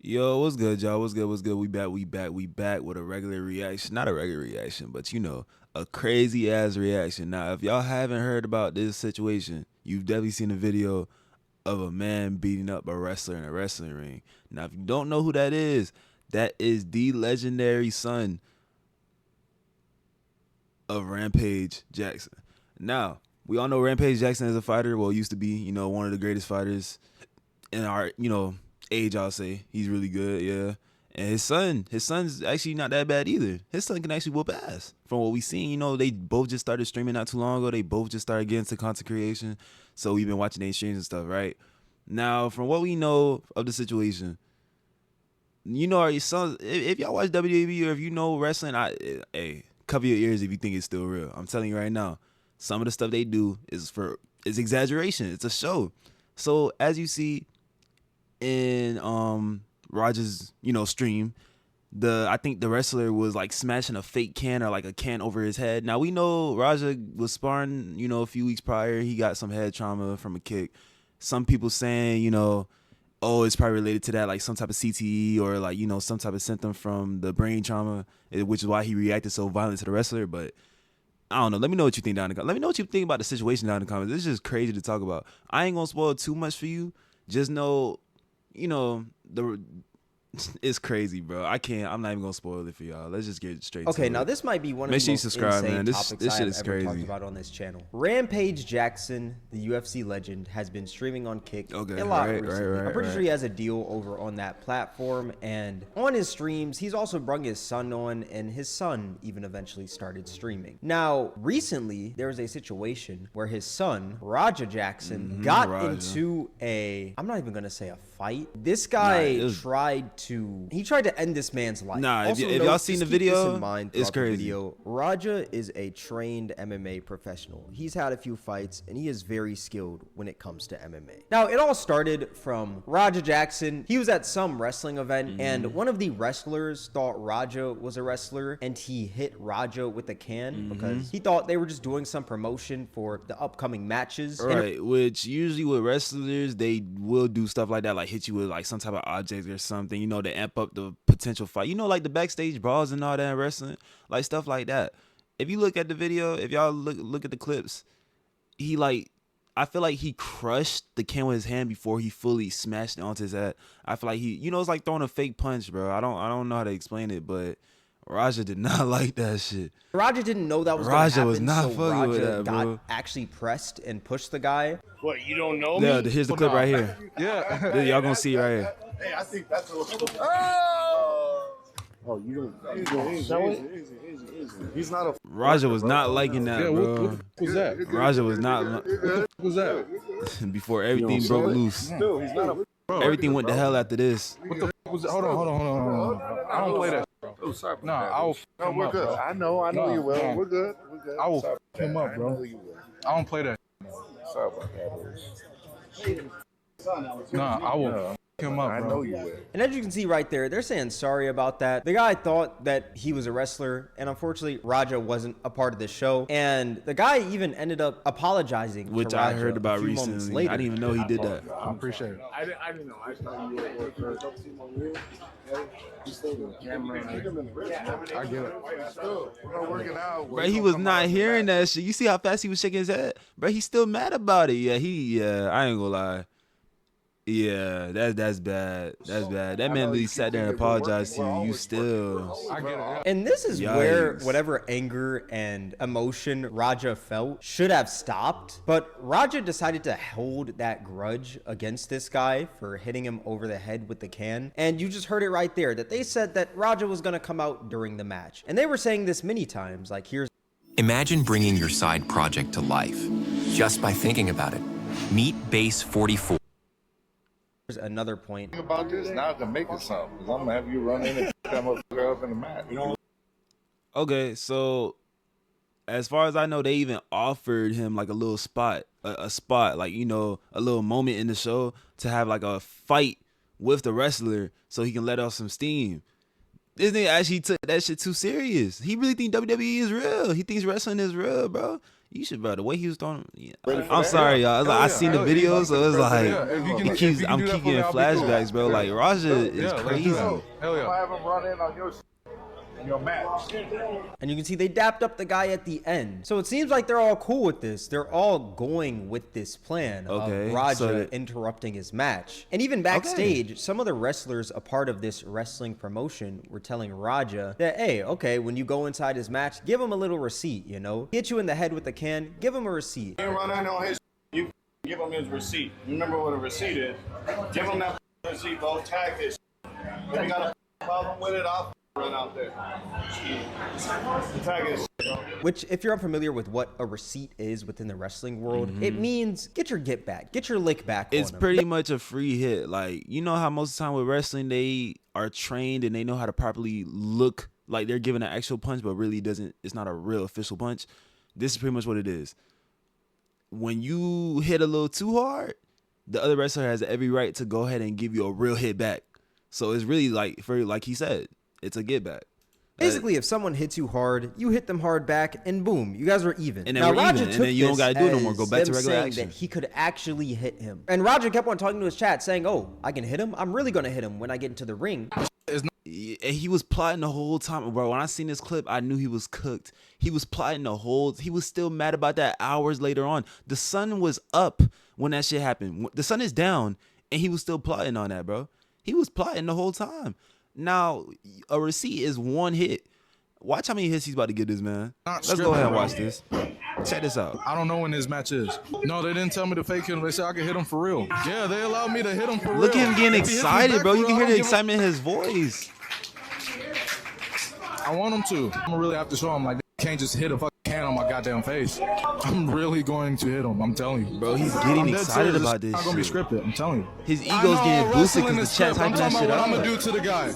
Yo, what's good, y'all? What's good? What's good? We back with a regular reaction. Not a regular reaction, but a crazy ass reaction. Now, if y'all haven't heard about this situation, you've definitely seen a video of a man beating up a wrestler in a wrestling ring. Now, if you don't know who that is the legendary son of Rampage Jackson. Now, we all know Rampage Jackson is a fighter. Well, used to be, one of the greatest fighters in our, age, I'll say. He's really good, yeah. And his son's actually not that bad either. His son can actually whoop ass. From what we seen, they both just started streaming not too long ago. They both just started getting into content creation. So we've been watching their streams and stuff, right? Now, from what we know of the situation, our sons, if y'all watch WWE or if you know wrestling, hey, cover your ears if you think it's still real. I'm telling you right now, some of the stuff they do is exaggeration. It's a show. So as you see in Roger's stream, I think the wrestler was like smashing a fake can or like a can over his head. Now we know Raja was sparring a few weeks prior. He got some head trauma from a kick. Some people saying oh, it's probably related to that, like some type of CTE or like some type of symptom from the brain trauma, which is why he reacted so violent to the wrestler. But I don't know. Let me know what you think down in the comments. Let me know what you think about the situation down in the comments. This is just crazy to talk about. I ain't gonna spoil too much for you. Just know, the it's crazy, bro. I'm not even gonna spoil it for y'all. Let's just get straight to it. Okay, now this might be one of Make the sure you most subscribe, insane man. This topics shit I have is ever talked crazy. about on this channel. Rampage Jackson, the UFC legend, has been streaming on Kick a lot recently. I'm pretty sure he has a deal over on that platform, and on his streams, he's also brought his son on, and his son even eventually started streaming. Now, recently, there was a situation where his son, Raja Jackson, got into I'm not even gonna say a fight. This guy tried to end this man's life. Nah, Also, if y'all seen the video, it's crazy. Raja is a trained MMA professional. He's had a few fights, and he is very skilled when it comes to MMA. Now, it all started from Raja Jackson. He was at some wrestling event, and one of the wrestlers thought Raja was a wrestler, and he hit Raja with a can because he thought they were just doing some promotion for the upcoming matches. Right, which usually with wrestlers, they will do stuff like that, like hit you with like some type of object or something, to amp up the potential fight. Like the backstage brawls and all that in wrestling, like stuff like that. If you look at the video, if y'all look at the clips, I feel like he crushed the can with his hand before he fully smashed it onto his head. I feel like it's like throwing a fake punch, bro. I don't know how to explain it, but Raja did not like that shit. Raja didn't know that was going to happen, was not so fucking with Raja that, bro. got actually pressed and pushed the guy. What, you don't know me? Yeah, here's the clip right here. Yeah. Y'all gonna see it right here. Hey, I think that's a Oh, you don't show it? Easy. He's not a Raja was not liking that, bro. Who's that? Raja was not. Who's that? Before everything broke loose. No, he's not a Everything went to hell after this. What the f was that? Hold on. I don't play that. Oh, sorry. Nah, I'll No, we're good. Bro. I know you will. Nah. We're good. I will f him up, I bro. know you will. I don't play that. Sorry about that. Nah, I will f him up, I bro. know you will. And as you can see right there, they're saying sorry about that. The guy thought that he was a wrestler, and unfortunately, Raja wasn't a part of the show. And the guy even ended up apologizing, Which to I Raja heard about a few moments recently. later. I didn't even know he did that. I appreciate it. I didn't know. I thought you were I get it. We're not working out. Bro, he was not hearing that shit. You see how fast he was shaking his head? Bro, he's still mad about it. Yeah, I ain't gonna lie. Yeah, that's bad. That's bad. That man really sat there and apologized to you. You still. I get it. And this is where Yikes. whatever anger and emotion Raja felt should have stopped. But Raja decided to hold that grudge against this guy for hitting him over the head with the can. And you just heard it right there that they said that Raja was going to come out during the match. And they were saying this many times, like here's Imagine bringing your side project to life just by thinking about it. Meet Base 44. another point. About this, now I can make it something. Because I'm going to have you run in and come up in the mat. You know? Okay, so as far as I know, they even offered him like a little spot, a spot, like, a little moment in the show to have like a fight with the wrestler so he can let off some steam. This nigga actually took that shit too serious. He really think WWE is real. He thinks wrestling is real, bro. You should, bro. The way he was throwing. Yeah. I'm sorry, y'all. Like, I seen the videos, so it's like I'm keep getting flashbacks, bro. Like Raja is crazy. Hell yeah. I have him run in on your match. And you can see they dapped up the guy at the end. So it seems like they're all cool with this. They're all going with this plan of Raja interrupting his match. And even backstage, some of the wrestlers a part of this wrestling promotion were telling Raja that, hey, okay, when you go inside his match, give him a little receipt, you know? Hit you in the head with the can, give him a receipt. You run in on his, you give him his receipt. Remember what a receipt is. Give him that receipt, bro. Tag his. If you got a problem with it, I'll run out there. Tag his, bro. Which, if you're unfamiliar with what a receipt is within the wrestling world, it means get your get back, get your lick back. It's pretty much a free hit. Like, you know how most of the time with wrestling, they are trained and they know how to properly look like they're giving an actual punch, but really it's not a real official punch. This is pretty much what it is. When you hit a little too hard, the other wrestler has every right to go ahead and give you a real hit back. So it's really like he said, it's a get back. Basically, if someone hits you hard, you hit them hard back, and boom, you guys are even. And then now, Raja took and then you don't gotta do it no more. Go back to regular action. That he could actually hit him, and Raja kept on talking to his chat, saying, "Oh, I can hit him. I'm really gonna hit him when I get into the ring." He was plotting the whole time, bro. When I seen this clip, I knew he was cooked. He was plotting the whole. He was still mad about that hours later on. The sun was up when that shit happened. The sun is down, and he was still plotting on that, bro. He was plotting the whole time. Now, a receipt is one hit. Watch how many hits he's about to get this man. Let's go ahead and watch this. Check this out. I don't know when this match is. No, they didn't tell me to fake him. They said I could hit him for real. Yeah, they allowed me to hit him for real. Look at him getting excited, bro. You can hear the excitement in his voice. I want him to. I'm really have to show him, like, they can't just hit a fucking can on my goddamn face. I'm really going to hit him. I'm telling you. Bro, he's getting excited about this. It's not going to be scripted. I'm telling you. His ego's getting boosted because the chat's hyping that shit up. I'm going to do to the guy.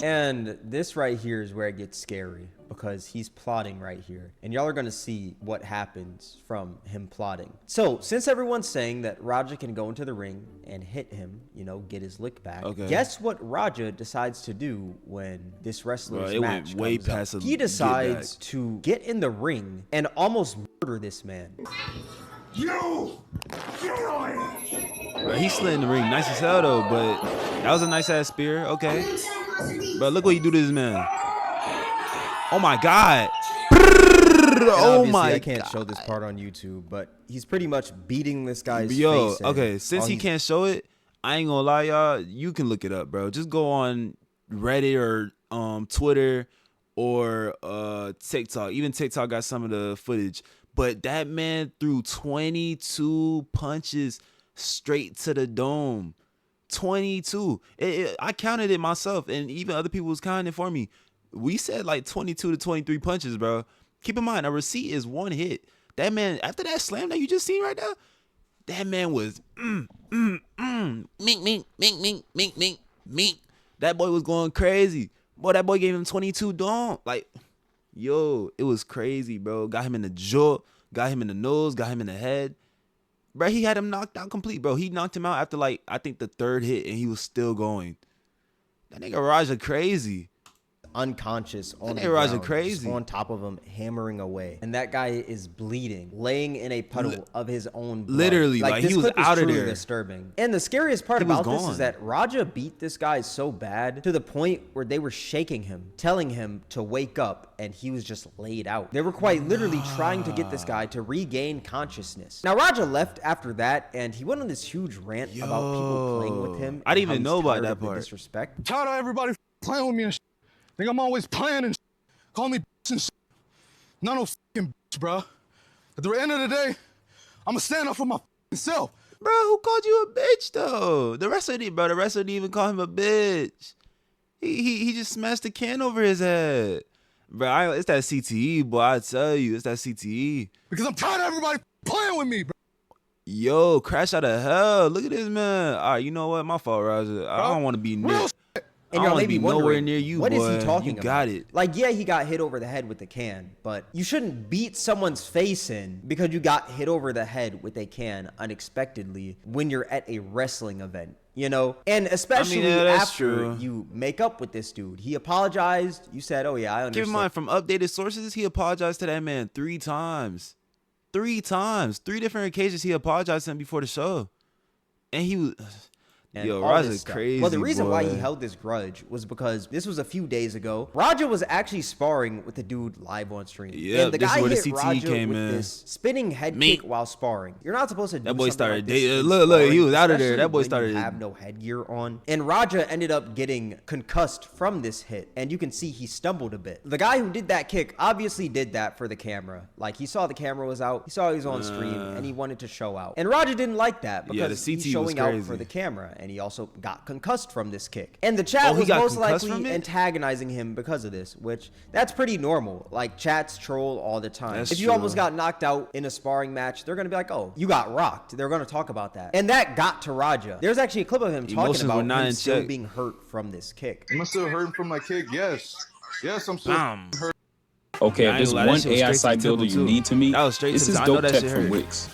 And this right here is where it gets scary, because he's plotting right here. And y'all are going to see what happens from him plotting. So, since everyone's saying that Raja can go into the ring and hit him, you know, get his lick back, guess what Raja decides to do when this wrestler's match comes up? He decides to get in the ring and almost murder this man. Bro, he slid in the ring nice as hell though, but that was a nice ass spear. Okay, but look what he do to this man. Oh my god. Oh my god. I can't show this part on YouTube, but he's pretty much beating this guy's face. Okay, since he can't show it, I ain't gonna lie, y'all. You can look it up, bro. Just go on Reddit or Twitter or TikTok. Even TikTok got some of the footage. But that man threw 22 punches straight to the dome. 22. I counted it myself, and even other people was counting it for me. We said like 22 to 23 punches, bro. Keep in mind, a receipt is one hit. That man, after that slam that you just seen right now, that man was mink, mink, mink, mink, mink, mink, mink. That boy was going crazy. Boy, that boy gave him 22 dome. Like, yo, it was crazy, bro. Got him in the jaw, got him in the nose, got him in the head. Bro, he had him knocked out complete, bro. He knocked him out after, like, I think the third hit, and he was still going. That nigga Raja crazy. Unconscious on the ground, crazy. on top of him, hammering away, and that guy is bleeding, laying in a puddle of his own blood. Literally, like he was out of there. Disturbing. And the scariest part about this is that Raja beat this guy so bad to the point where they were shaking him, telling him to wake up, and he was just laid out. They were quite literally trying to get this guy to regain consciousness. Now Raja left after that, and he went on this huge rant about people playing with him. I didn't even know about that part. Disrespect. I'm tired of everybody playing with me and shit. Think I'm always playing and shit. Call me bitch and shit. Not no fucking bitch, bro. At the end of the day, I'ma stand up for my self. Bro, who called you a bitch though? The wrestler didn't even call him a bitch. He just smashed the can over his head. Bro, it's that CTE, boy. I tell you, it's that CTE. Because I'm tired of everybody playing with me, bro. Yo, crash out of hell. Look at this man. All right, you know what? My fault, Raja. I don't want to be near. And y'all may be nowhere near you, what boy. Is he talking you got it. Like, yeah, he got hit over the head with the can, but you shouldn't beat someone's face in because you got hit over the head with a can unexpectedly when you're at a wrestling event, you know? And especially after you make up with this dude. He apologized. You said, oh, yeah, I understand. Keep in mind, from updated sources, he apologized to that man 3 times. 3 times, 3 different occasions he apologized to him before the show, and he was. And Yo, all this Raja's stuff. crazy. Well, the reason why he boy. held this grudge was because this was a few days ago. Raja was actually sparring with the dude live on stream. Yeah, and the this guy is where the hit CTE Raja came with in. this spinning head kick while sparring. You're not supposed to do That boy something started like this dating. in Look, he sparring, was out of there. especially That boy when started. You have no headgear on. And Raja ended up getting concussed from this hit, and you can see he stumbled a bit. The guy who did that kick obviously did that for the camera. Like, he saw the camera was out, he saw he was on stream, and he wanted to show out. And Raja didn't like that because the CT he's showing was out crazy. for the camera, and he also got concussed from this kick. And the chat was got most concussed likely from it? antagonizing him because of this, which that's pretty normal. Like, chats troll all the time. That's if you true. almost got knocked out in a sparring match, they're gonna be like, "Oh, you got rocked." They're gonna talk about that, and that got to Raja. There's actually a clip of him talking Emotions were about not him in still check. being hurt from this kick. Am I still hurting from my kick? Yes. Yes, I'm still Bam. hurt. Okay, I if ain't there's gonna lie, that one shit was AI straight side to the builder temple, you too. need to meet, That was straight this to is the- I know Dope that Tech shit from hurt. Wix.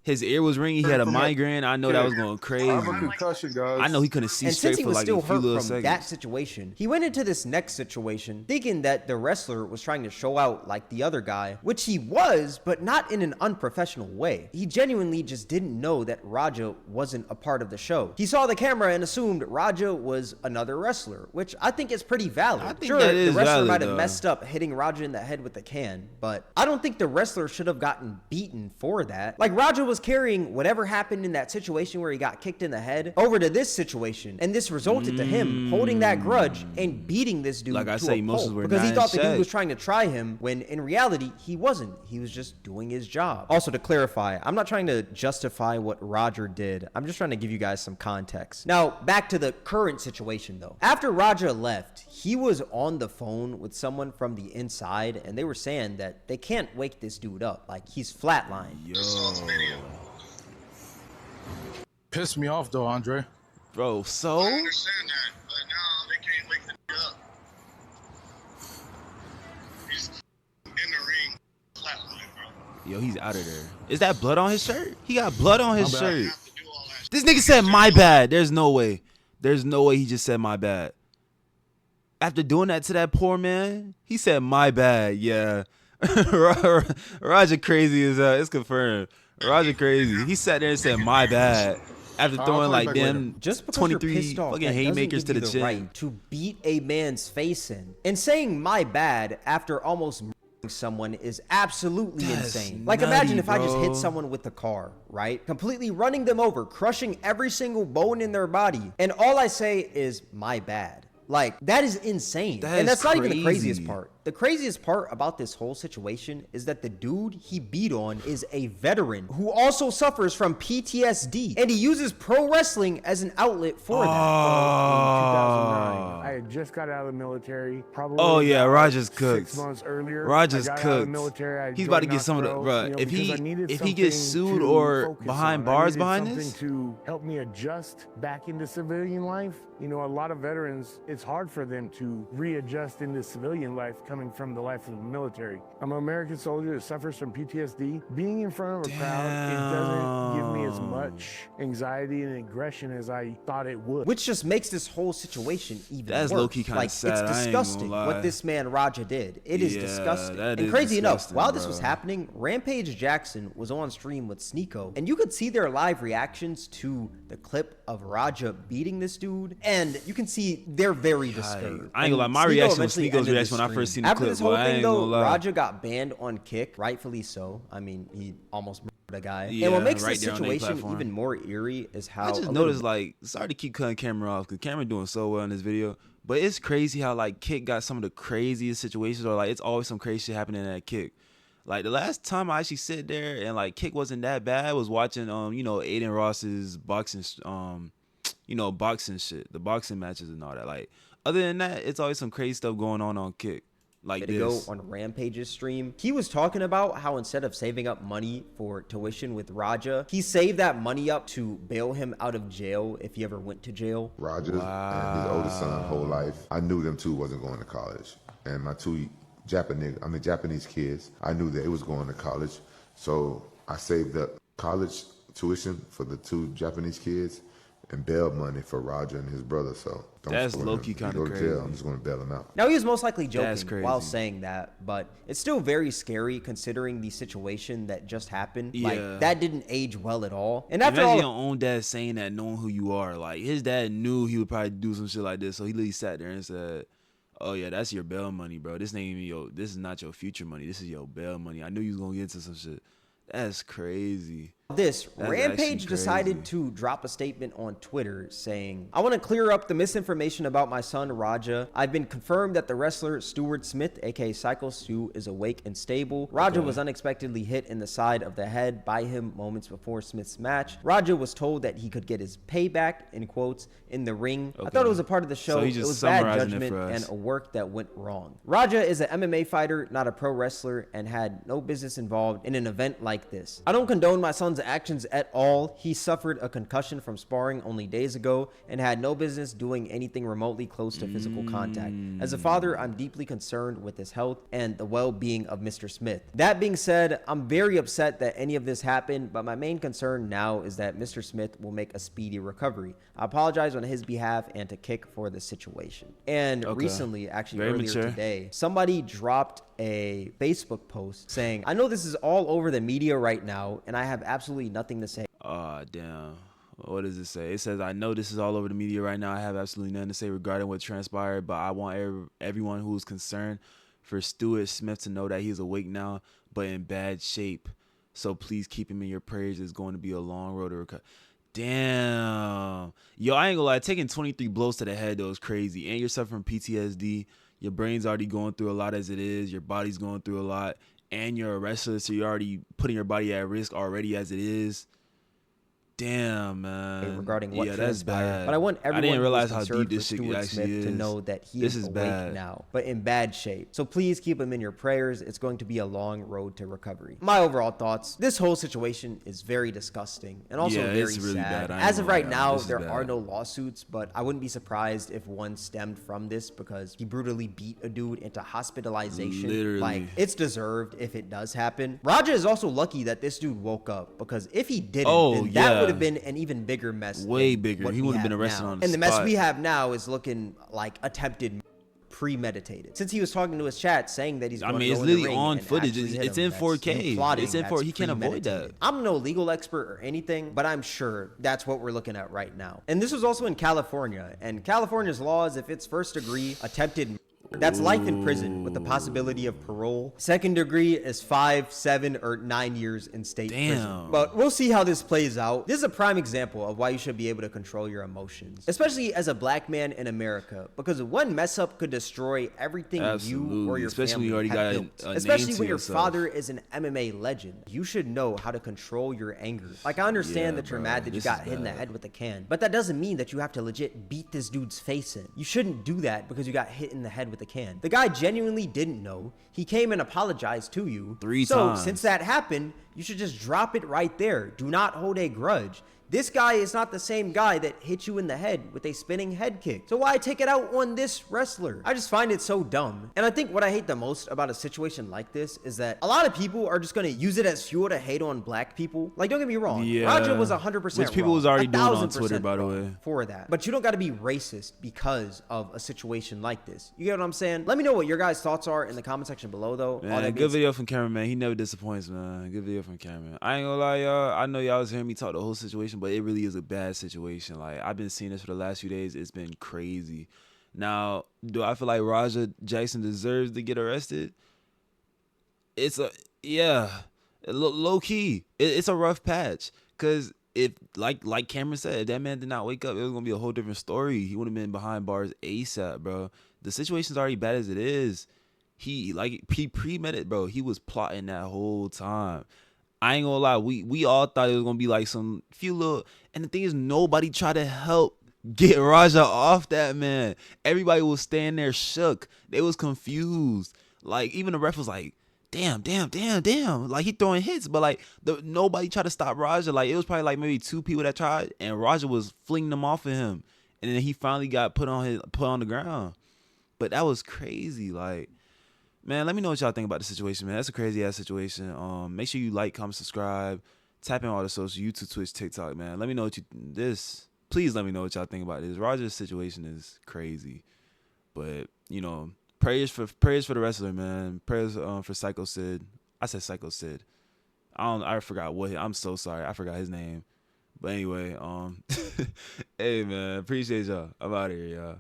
His ear was ringing. He had a migraine. I know that was going I crazy. have a concussion, guys. I know he couldn't see And straight since he for was like still a few hurt little from seconds. that situation, he went into this next situation thinking that the wrestler was trying to show out like the other guy, which he was, but not in an unprofessional way. He genuinely just didn't know that Raja wasn't a part of the show. He saw the camera and assumed Raja was another wrestler, which I think is pretty valid. I think sure, that the is wrestler valid, might have though. messed up hitting Raja in the head with the can, but I don't think the wrestler should have gotten beaten for that. Like, Raja was carrying whatever happened in that situation where he got kicked in the head over to this situation, and this resulted to him holding that grudge and beating this dude Like I to say, a emotions pulp were because he not thought in the dude check. was trying to try him when in reality he wasn't. He was just doing his job. Also, to clarify, I'm not trying to justify what Roger did. I'm just trying to give you guys some context. Now, back to the current situation though. After Raja left, he was on the phone with someone from the inside, and they were saying that they can't wake this dude up. Like, he's flatlined. Yo, Pissed me off though, Andre. bro. So I understand that, but now they can't wake the nigga up. He's in the ring, flatline, bro. yo, he's out of there. Is that blood on his shirt? He got blood on his My bad. shirt. You have to do all that. This nigga said my bad. There's no way. There's no way he just said my bad. After doing that to that poor man, he said my bad. Yeah. Roger crazy as it's confirmed. Roger crazy. He sat there and said my bad. After I'll throwing call you like back them later. Just because 23 you're pissed off, fucking that haymakers doesn't to give the you the chin. right to beat a man's face in. And saying my bad after almost murdering someone is absolutely That's insane. Like, nutty, imagine if I just bro. hit someone with the car, right? Completely running them over, crushing every single bone in their body, and all I say is my bad. Like, that is insane. That and is that's not even the craziest crazy. part. The craziest part about this whole situation is that the dude he beat on is a veteran who also suffers from PTSD, and he uses pro wrestling as an outlet for that. Oh. In 2009, I had just got out of the military. Probably. Oh, yeah, about Roger's 6 cooked. months earlier. Roger's I got out of the cooked. military, I He's about to joined get some of the Knoxville, bro. you know, If because I needed he gets something sued to or focus behind on. bars I behind needed this, something to help me adjust back into civilian life. You know, a lot of veterans, it's hard for them to readjust into civilian life coming from the life of the military. I'm an American soldier that suffers from PTSD. Being in front of a crowd, it doesn't give me as much anxiety and aggression as I thought it would. Which just makes this whole situation even That's worse. low-key kinda like, sad, I it's ain't gonna disgusting lie. what this man Raja did. It is Yeah, disgusting. that And is crazy enough, disgusting, while this was bro. happening, Rampage Jackson was on stream with Sneeko, and you could see their live reactions to the clip of Raja beating this dude, and you can see they're very disturbed. I ain't gonna lie, And my Sneeko reaction was eventually Sneeko's ended the reaction when I stream. first seen the After clip, this whole boy, I thing ain't though, gonna lie. Raja got banned on Kick, rightfully so. I mean, he almost murdered a guy. Yeah, and what makes right this there on their situation platform. even more eerie is how I a just little noticed, like, sorry to keep cutting camera off because camera doing so well in this video, but it's crazy how like Kick got some of the craziest situations, or like it's always some crazy shit happening at Kick. Like the last time I actually sit there and like Kick wasn't that bad was watching you know, Aiden Ross's boxing you know, boxing shit, the boxing matches and all that. Like other than that, it's always some crazy stuff going on Kick. Like to go this. on Rampage's stream, he was talking about how instead of saving up money for tuition with Raja, he saved that money up to bail him out of jail if he ever went to jail. Rogers and his oldest son whole life, I knew them two wasn't going to college. And my two Japanese kids, I knew that it was going to college. So I saved up college tuition for the two Japanese kids. and bail money for Roger and his brother. So that's low-key kind of crazy. Jail, I'm just going to bail him out. Now, he was most likely joking while saying that, but it's still very scary considering the situation that just happened. Yeah. Like, that didn't age well at all. And after all, your own dad saying that, knowing who you are, like his dad knew he would probably do some shit like this, so he literally sat there and said, "Oh yeah, that's your bail money, bro. This ain't even this is not your future money. This is your bail money. I knew you was gonna get into some shit." That's crazy. That's Rampage decided to drop a statement on Twitter saying, "I want to clear up the misinformation about my son, Raja. I've been confirmed that the wrestler Stuart Smith, aka Psycho Stu, is awake and stable. Raja was unexpectedly hit in the side of the head by him moments before Smith's match. Raja was told that he could get his payback, in quotes, in the ring. I thought it was a part of the show. It was bad judgment and a work that went wrong. Raja is an MMA fighter, not a pro wrestler, and had no business involved in an event like this. I don't condone my son's actions at all. He suffered a concussion from sparring only days ago and had no business doing anything remotely close to physical contact. As a father, I'm deeply concerned with his health and the well-being of Mr. Smith. That being said, I'm very upset that any of this happened, but my main concern now is that Mr. Smith will make a speedy recovery. I apologize on his behalf and to Kick for the situation." And recently, actually earlier today, somebody dropped a Facebook post saying, "I know this is all over the media right now, and I have absolutely nothing to say." Oh, damn. What does it say? It says, "I know this is all over the media right now. I have absolutely nothing to say regarding what transpired, but I want everyone who is concerned for Stuart Smith to know that he's awake now, but in bad shape. So please keep him in your prayers. It's going to be a long road to recover." Damn. Yo, I ain't gonna lie. Taking 23 blows to the head, though, is crazy. And you're suffering PTSD. Your brain's already going through a lot as it is. Your body's going through a lot. And you're a wrestler, so you're already putting your body at risk already as it is. Damn, man. Regarding what that's bad. But I want everyone I didn't realize how deep this shit Stuart actually Smith is. to know that he is awake now, but in bad shape. So please keep him in your prayers. It's going to be a long road to recovery. My overall thoughts: this whole situation is very disgusting and also very really sad. bad. As of right now, there are no lawsuits, but I wouldn't be surprised if one stemmed from this because he brutally beat a dude into hospitalization. Literally. Like, it's deserved if it does happen. Raja is also lucky that this dude woke up, because if he didn't, then that would have been an even bigger mess. Way bigger. He would have been arrested on the spot. And the mess we have now is looking like attempted, premeditated. Since he was talking to his chat saying that he's going to go it's in the literally ring on and footage. actually hit It's him, in that's 4K. plotting, It's in 4K. He can't avoid that. premeditated. I'm no legal expert or anything, but I'm sure that's what we're looking at right now. And this was also in California. And California's laws, if it's first degree attempted, that's life in prison with the possibility of parole. Second degree is 5, 7, or 9 years in state prison. But we'll see how this plays out. This is a prime example of why you should be able to control your emotions, especially as a black man in America, because one mess up could destroy everything you or your family when you have already built. got a Especially name when to your yourself. father is an MMA legend. You should know how to control your anger. Like, I understand that you're mad that you got hit in the head with a can, but that doesn't mean that you have to legit beat this dude's face in. You shouldn't do that because you got hit in the head with a can. The guy genuinely didn't know. He came and apologized to you 3 times. So since that happened, you should just drop it right there. Do not hold a grudge. This guy is not the same guy that hit you in the head with a spinning head kick. So why take it out on this wrestler? I just find it so dumb. And I think what I hate the most about a situation like this is that a lot of people are just going to use it as fuel to hate on black people. Like, don't get me wrong. Raja was 100% Which people wrong. was already doing on 1000% Twitter, by the way. For that. But you don't got to be racist because of a situation like this. You get what I'm saying? Let me know what your guys' thoughts are in the comment section below, though. Man, good video from cameraman. He never disappoints, man. Good video from cameraman. I ain't gonna lie, y'all. I know y'all was hearing me talk the whole situation, but it really is a bad situation. Like, I've been seeing this for the last few days. It's been crazy. Now, do I feel like Raja Jackson deserves to get arrested? It's low key. It's a rough patch, because if like Cameron said, if that man did not wake up, it was gonna be a whole different story. He would have been behind bars ASAP, bro. The situation's already bad as it is. He premeditated, bro. He was plotting that whole time. I ain't gonna lie, we all thought it was gonna be like some few little, and the thing is, nobody tried to help get Raja off that man. Everybody was standing there shook. They was confused. Like, even the ref was like, damn. Like, he throwing hits, but like nobody tried to stop Raja. Like, it was probably like maybe 2 people that tried, and Raja was flinging them off of him. And then he finally got put on the ground. But that was crazy. Like, man, let me know what y'all think about the situation, man. That's a crazy ass situation. Make sure you like, comment, subscribe, tap in all the social, YouTube, Twitch, TikTok, man. Let me know what please let me know what y'all think about this. Roger's situation is crazy, but you know, prayers for the wrestler, man. Prayers for Psycho Sid. I said Psycho Sid. I forgot I'm so sorry. I forgot his name. But anyway, hey man, appreciate y'all. I'm out of here, y'all.